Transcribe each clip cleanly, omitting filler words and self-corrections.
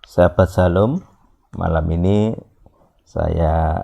Sahabat Salam, malam ini saya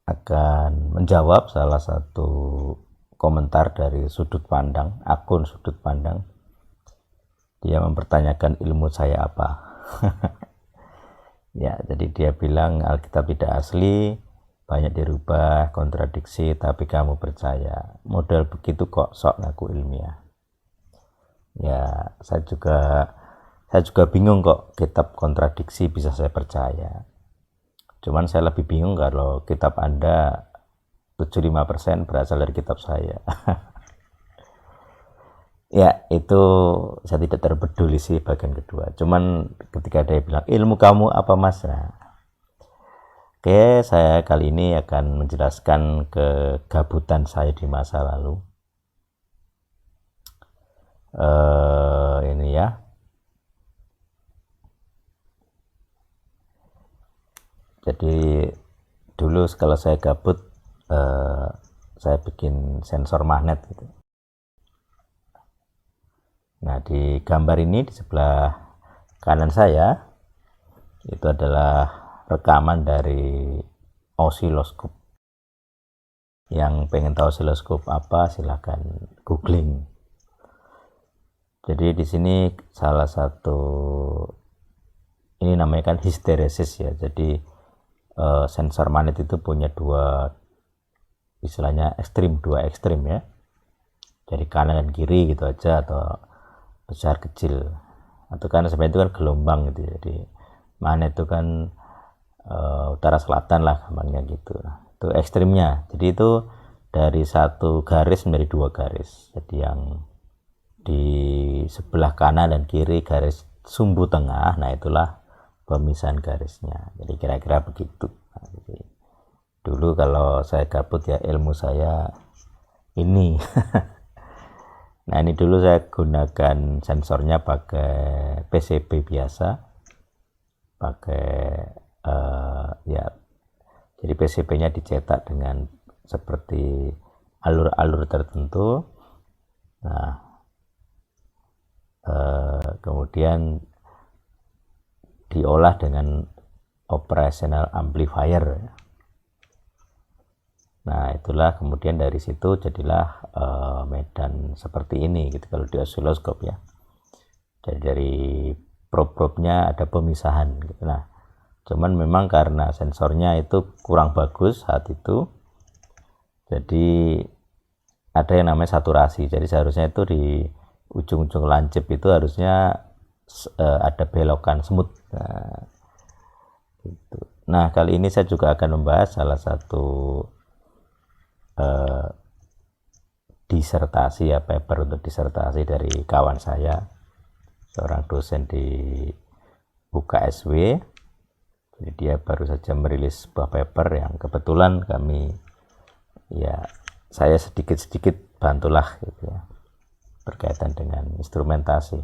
akan menjawab salah satu komentar dari sudut pandang, akun sudut pandang. Dia mempertanyakan ilmu saya apa. Ya, jadi dia bilang Alkitab tidak asli, banyak dirubah, kontradiksi, tapi kamu percaya. Model begitu kok sok ngaku ilmiah. Ya, saya juga bingung kok kitab kontradiksi bisa saya percaya. Cuman saya lebih bingung kalau kitab Anda 75% berasal dari kitab saya. Ya, itu saya tidak terpeduli sih bagian kedua. Cuman ketika dia bilang, ilmu kamu apa mas? Nah, oke, saya kali ini akan menjelaskan kegabutan saya di masa lalu. Ini ya. Jadi dulu kalau saya gabut, saya bikin sensor magnet gitu. Nah, di gambar ini di sebelah kanan saya itu adalah rekaman dari osiloskop. Yang pengen tahu osiloskop apa, silahkan googling. Jadi di sini salah satu, ini namanya kan histeresis ya. Jadi sensor magnet itu punya dua, istilahnya dua ekstrim ya. Jadi kanan dan kiri gitu aja, atau besar kecil, atau kan sebenarnya itu kan gelombang gitu. Jadi magnet itu kan utara selatan lah gampangnya gitu. Nah, itu ekstrimnya. Jadi itu dari satu garis menjadi dua garis. Jadi yang di sebelah kanan dan kiri garis sumbu tengah, nah itulah pemisahan garisnya. Jadi kira-kira begitu. Nah, jadi dulu kalau saya gabut ya ilmu saya ini. Nah, ini dulu saya gunakan sensornya pakai PCB biasa, pakai ya, jadi PCB-nya dicetak dengan seperti alur-alur tertentu. Nah, kemudian diolah dengan operational amplifier. Nah, itulah kemudian dari situ jadilah medan seperti ini gitu kalau di osiloskop ya. Jadi dari probe-nya ada pemisahan gitu. Nah, cuman memang karena sensornya itu kurang bagus saat itu, jadi ada yang namanya saturasi. Jadi seharusnya itu di ujung-ujung lancip itu harusnya ada belokan semut. Nah, gitu. Nah, kali ini saya juga akan membahas salah satu disertasi ya, paper untuk disertasi dari kawan saya, seorang dosen di UKSW. Jadi dia baru saja merilis sebuah paper yang kebetulan kami, ya saya sedikit-sedikit bantulah gitu ya, berkaitan dengan instrumentasi.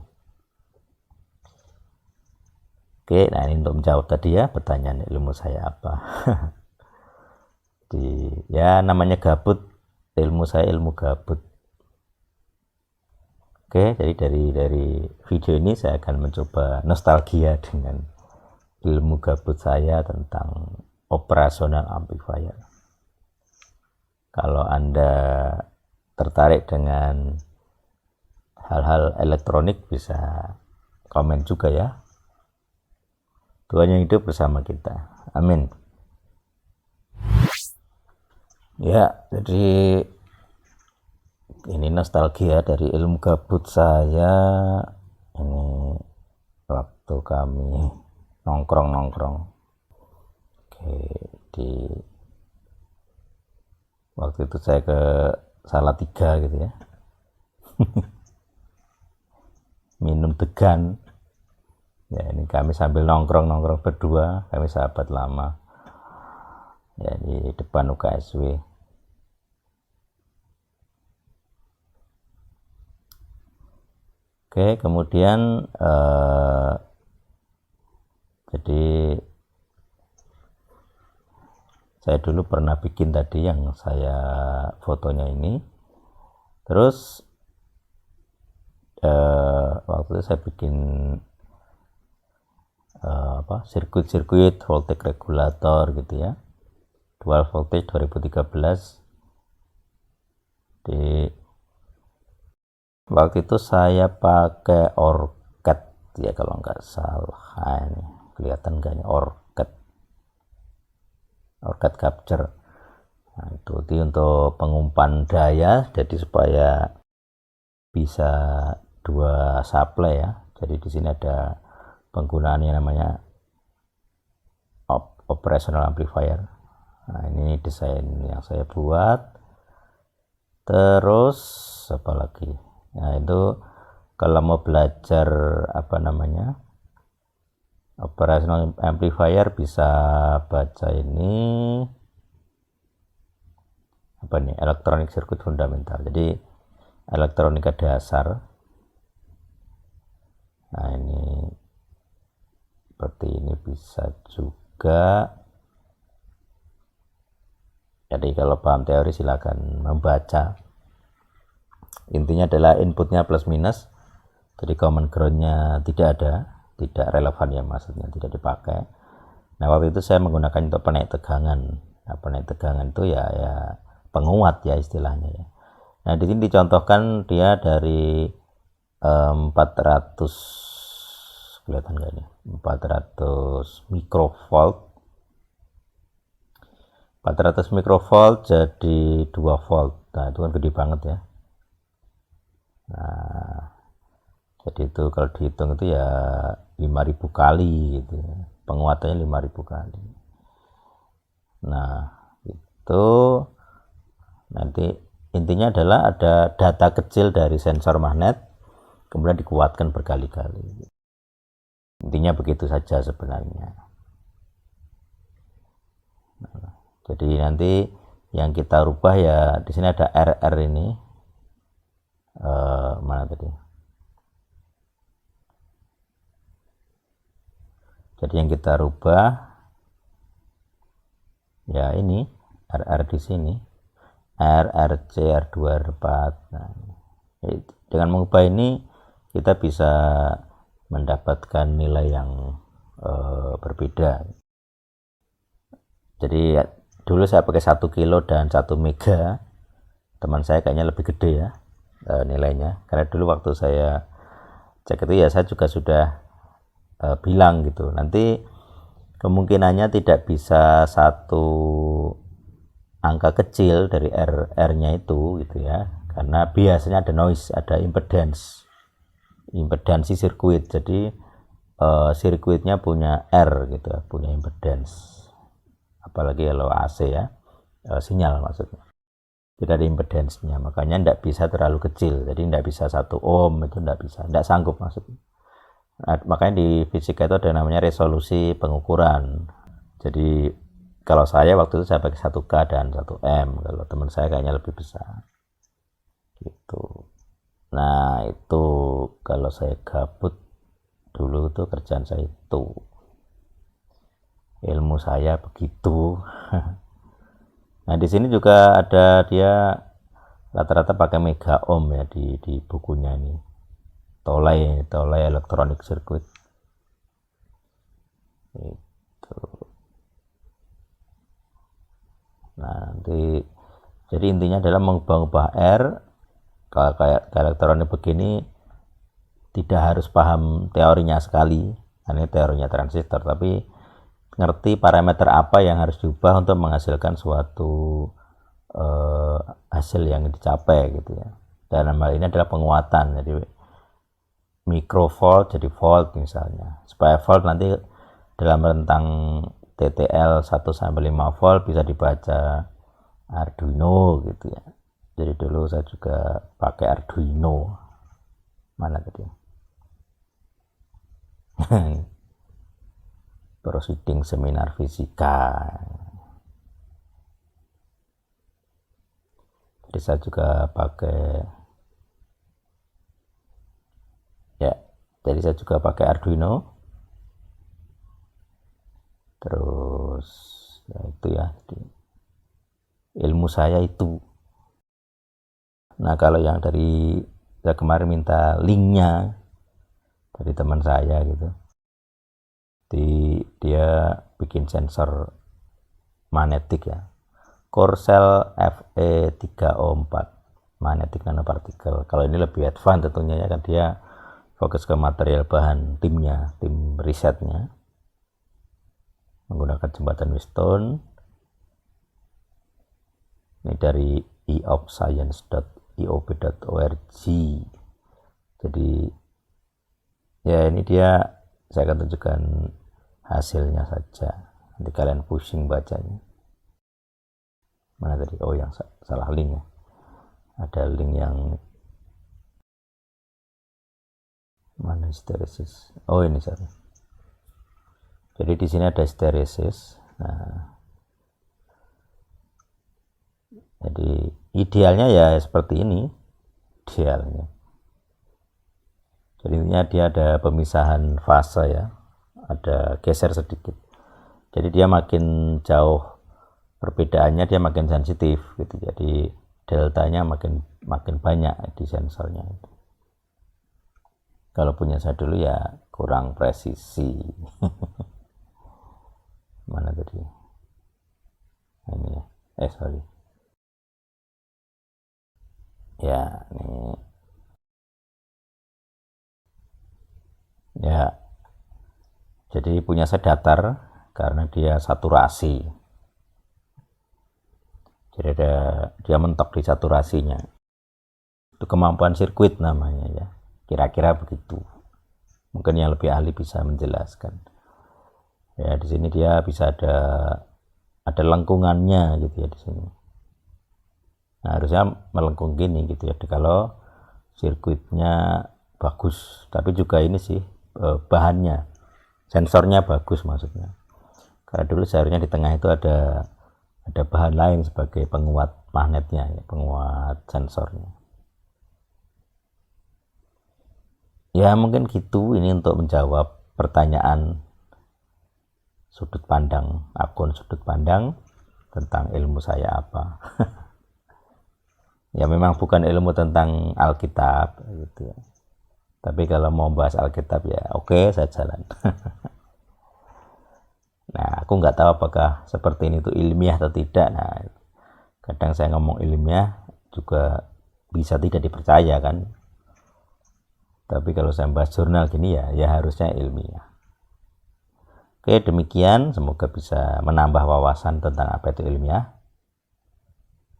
Oke, nah ini untuk menjawab tadi ya pertanyaan ilmu saya apa. Ya namanya gabut, ilmu saya ilmu gabut. Oke, jadi dari video ini saya akan mencoba nostalgia dengan ilmu gabut saya tentang operasional amplifier. Kalau Anda tertarik dengan hal-hal elektronik bisa komen juga ya. Tuhan yang hidup bersama kita. Amin. Ya, jadi ini nostalgia dari ilmu gabut saya. Ini waktu kami nongkrong. Oke, waktu itu saya ke Salatiga gitu ya. Minum degan. Ya, ini kami sambil nongkrong berdua, kami sahabat lama. Ya, di depan UKSW. Oke, kemudian jadi saya dulu pernah bikin tadi yang saya fotonya ini. Terus waktu itu saya bikin sirkuit voltage regulator gitu ya, dual voltage 2013. Di waktu itu saya pakai ORCAD ya kalau nggak salah. Ini kelihatan nggak nih, ORCAD capture. Nah, itu untuk pengumpan daya, jadi supaya bisa dua supply ya. Jadi di sini ada penggunaannya namanya operational amplifier. Nah, ini desain yang saya buat. Terus apa lagi? Nah, itu kalau mau belajar operational amplifier, bisa baca ini electronic circuit fundamental. Jadi elektronika dasar. Nah, ini seperti ini bisa juga. Jadi kalau paham teori silakan membaca. Intinya adalah inputnya plus minus, jadi common groundnya tidak ada, tidak relevan ya, maksudnya tidak dipakai. Nah, waktu itu saya menggunakan untuk penaik tegangan. Nah, penaik tegangan itu ya penguat ya istilahnya ya. Nah, di sini dicontohkan dia dari 400, kelihatan nggak ini, 400 mikrovolt. 400 mikrovolt jadi 2 volt. Nah, itu kan gede banget ya. Nah, jadi itu kalau dihitung itu ya 5000 kali gitu ya. Penguatannya 5000 kali. Nah, itu nanti intinya adalah ada data kecil dari sensor magnet kemudian dikuatkan berkali-kali. Intinya begitu saja sebenarnya. Nah, jadi nanti yang kita rubah ya di sini ada RR ini. Mana tadi? Jadi yang kita rubah ya ini RR di sini, RRC, R2, R4. Nah, dengan mengubah ini kita bisa mendapatkan nilai yang berbeda. Jadi ya, dulu saya pakai 1 kilo dan 1 mega. Teman saya kayaknya lebih gede ya nilainya, karena dulu waktu saya cek itu ya saya juga sudah bilang gitu, nanti kemungkinannya tidak bisa satu angka kecil dari R-nya itu gitu ya, karena biasanya ada noise, ada impedansi sirkuit. Jadi sirkuitnya punya R gitu ya, punya impedance, apalagi kalau AC ya, sinyal maksudnya tidak ada impedansinya, makanya tidak bisa terlalu kecil. Jadi tidak bisa 1 ohm, itu tidak bisa, tidak sanggup maksudnya. Nah, makanya di fisika itu ada namanya resolusi pengukuran. Jadi kalau saya waktu itu saya pakai 1K dan 1M, kalau teman saya kayaknya lebih besar gitu. Nah, itu kalau saya gabut dulu tuh kerjaan saya itu, ilmu saya begitu. Nah, di sini juga ada dia rata-rata pakai mega ohm ya di bukunya ini. Tolai electronic circuit. Itu. Nah, nanti jadi intinya adalah mengubah R. Kalau kayak elektronik begini tidak harus paham teorinya sekali, ini teorinya transistor, tapi ngerti parameter apa yang harus diubah untuk menghasilkan suatu hasil yang dicapai gitu ya. Dalam hal ini adalah penguatan, jadi mikrovolt jadi volt misalnya, supaya volt nanti dalam rentang TTL 1 sampai 5 volt bisa dibaca Arduino gitu ya. Jadi dulu saya juga pakai Arduino. Mana tadi? Proceeding seminar fisika. Jadi saya juga pakai Arduino. Terus ya itu ya, ilmu saya itu. Nah, kalau yang dari saya kemarin minta linknya dari teman saya gitu, di dia bikin sensor magnetik ya, Corcel FE3O4 magnetic nanopartikel. Kalau ini lebih advance tentunya ya kan, dia fokus ke material bahan tim risetnya menggunakan jembatan Wheatstone. Ini dari eopscience.iob.org. Jadi ya ini dia, saya akan tunjukkan hasilnya saja, nanti kalian pusing bacanya. Mana tadi? Oh, yang salah link ya. Ada link yang mana, hysteresis. Oh, ini sorry. Jadi di sini ada hysteresis. Nah, jadi idealnya ya seperti ini, idealnya. Jadi intinya dia ada pemisahan fase ya, ada geser sedikit. Jadi dia makin jauh perbedaannya, dia makin sensitif gitu. Jadi deltanya makin banyak di sensornya. Kalau punya saya dulu ya kurang presisi. Mana tadi? Ini ya. Sorry. Ya, ini. Ya. Jadi punya saya datar karena dia saturasi. Jadi dia mentok di saturasinya. Itu kemampuan sirkuit namanya ya. Kira-kira begitu. Mungkin yang lebih ahli bisa menjelaskan. Ya, di sini dia bisa ada lengkungannya gitu ya di sini. Nah, harusnya melengkung gini gitu ya kalau sirkuitnya bagus. Tapi juga ini sih bahannya, sensornya bagus maksudnya. Karena dulu seharusnya di tengah itu ada bahan lain sebagai penguat magnetnya ya, penguat sensornya. Ya mungkin gitu, ini untuk menjawab pertanyaan akun sudut pandang tentang ilmu saya apa. Ya memang bukan ilmu tentang Alkitab gitu ya. Tapi kalau mau bahas Alkitab ya oke, saya jalan. Nah, aku nggak tahu apakah seperti ini tuh ilmiah atau tidak. Nah, kadang saya ngomong ilmiah juga bisa tidak dipercaya kan. Tapi kalau saya bahas jurnal gini ya harusnya ilmiah. Oke, demikian. Semoga bisa menambah wawasan tentang apa itu ilmiah.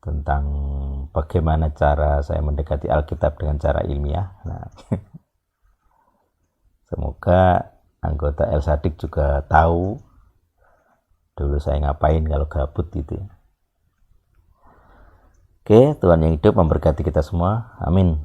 Tentang bagaimana cara saya mendekati Alkitab dengan cara ilmiah. Nah, semoga anggota El Sadik juga tahu dulu saya ngapain kalau gabut gitu ya. Oke, Tuhan yang hidup memberkati kita semua. Amin.